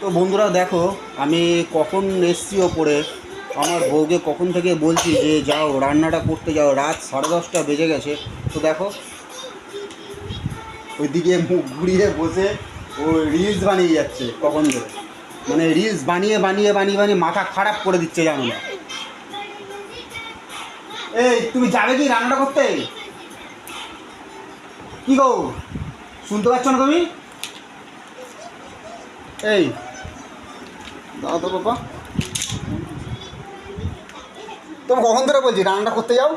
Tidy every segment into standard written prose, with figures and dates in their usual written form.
তো বন্ধুরা দেখো, আমি কখন এসছি ওপরে, আমার বউকে কখন থেকে বলছি যে যাও রান্নাটা করতে যাও, রাত 10:30 বেজে গেছে। তো দেখো ওইদিকে মুখ ঘুরিয়ে বসে ও রিলস বানিয়ে যাচ্ছে কখন ধরে, মানে রিলস বানিয়ে বানিয়ে বানিয়ে বানিয়ে মাথা খারাপ করে দিচ্ছে জানো না। এই তুমি যাবে কি রান্নাটা করতে? কি গো, শুনতে পাচ্ছ না তুমি? এই দাদা তো বাবা, তুমি কখন ধরে বলছি রান্নাটা করতে যাও?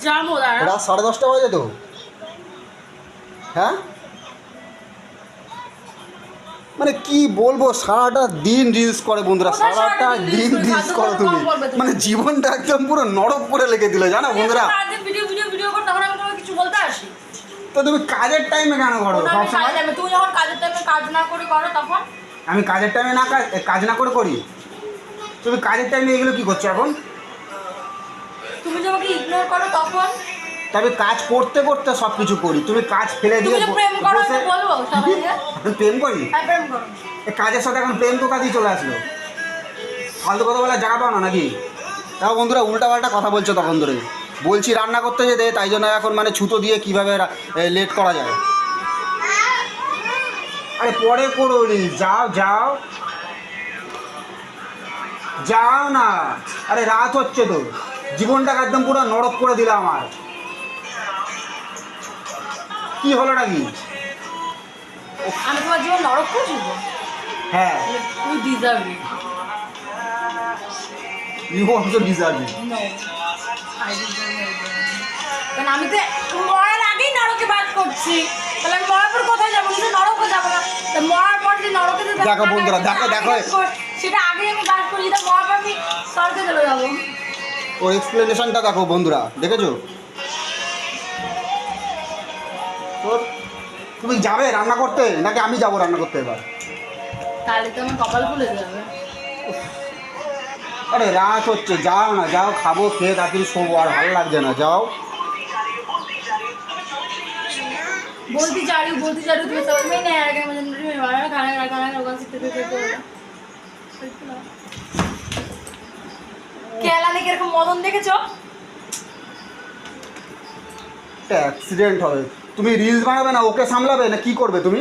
যাবো রাত 10:30 বাজে তো। হ্যাঁ মানে কি বলবো, সারাটা দিন রিলস করে বন্ধুরা, সারাটা দিন রিলস করো তুমি, মানে জীবনটা একদম পুরো নরক করে লেগে দিল জানো বন্ধুরা। ভিডিও ভিডিও ভিডিও কর, তখন আমি তোমাকে কিছু বলতে আসি? তো তুমি কাজের টাইমে কেন করো সবসময়? তুমি যখন কাজের টাইমে কাজ না করে করো তখন? আমি কাজের টাইমে না কাজ না করে করি? তুমি কাজের টাইমে এগুলো কি করছো এখন? তুমি যখন ইগনোর করো তখন? তবে কাজ করতে করতে সব কিছু করি, তুমি কাজ ফেলে দিয়ে প্রেম করো বলবো সবাইকে? প্রেম করি? হ্যাঁ প্রেম করো। কাজের সাথে এখন প্রেম তো কাজই চলে আসলো, ফালতু কথা বলার জায়গা পাও না নাকি? তাও বন্ধুরা উল্টাপাল্টা কথা বলছো তখন ধরে, বলছি রান্না করতে যেতে, তাই জন্য এখন মানে ছুতো দিয়ে কীভাবে লেট করা যায়। আরে পরে করো নি, যাও যাও যাও না, আরে রাত হচ্ছে তো, জীবনটাকে একদম পুরো নরক করে দিলাম আমার। কি হলো নাকি? আমি তোমার জীবন নরক করে দিব? হ্যাঁ, তুমি deserve it. You also deserve it. No, I deserve it. কারণ আমি তো মরার আগেই নরকে বাস করছি, তাহলে আমি মরার পর কোথায় যাবো? আমি তো নরকে যাবো না, তো মরার পর যে নরকে যে দেখো বন্ধুরা, দেখো দেখো সেটা আগেই আমি বাস করি, তো মরার পর আমি স্বর্গে চলে যাবো। ওর এক্সপ্লেনেশনটা দেখো বন্ধুরা, দেখেছো? তোর তুমি যাবে রান্না করতে নাকি আমি যাবো রান্না করতে এবার? তাহলে তো আমার কপাল খুলে যাবে। আরে রাত হচ্ছে, যাও না, যাও খাবো, খেয়ে তাড়াতাড়ি শোবো, আর ভালো লাগছে না, যাও। बोलती जा रही हूँ तुम्हें समझ में ही नहीं आएगा मुझे, खाना होगा কেলানে কিরকম মদন দেখেছো? একটা অ্যাক্সিডেন্ট হবে, তুমি রিলস বানাবে না ওকে সামলাবে না কি করবে তুমি?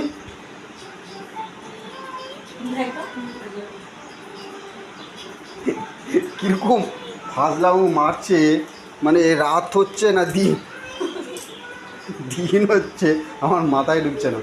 কিরকম ফাজলামু মারছে, মানে রাত হচ্ছে না দিন দিন হচ্ছে, আমার মাথায় ঢুকছে না।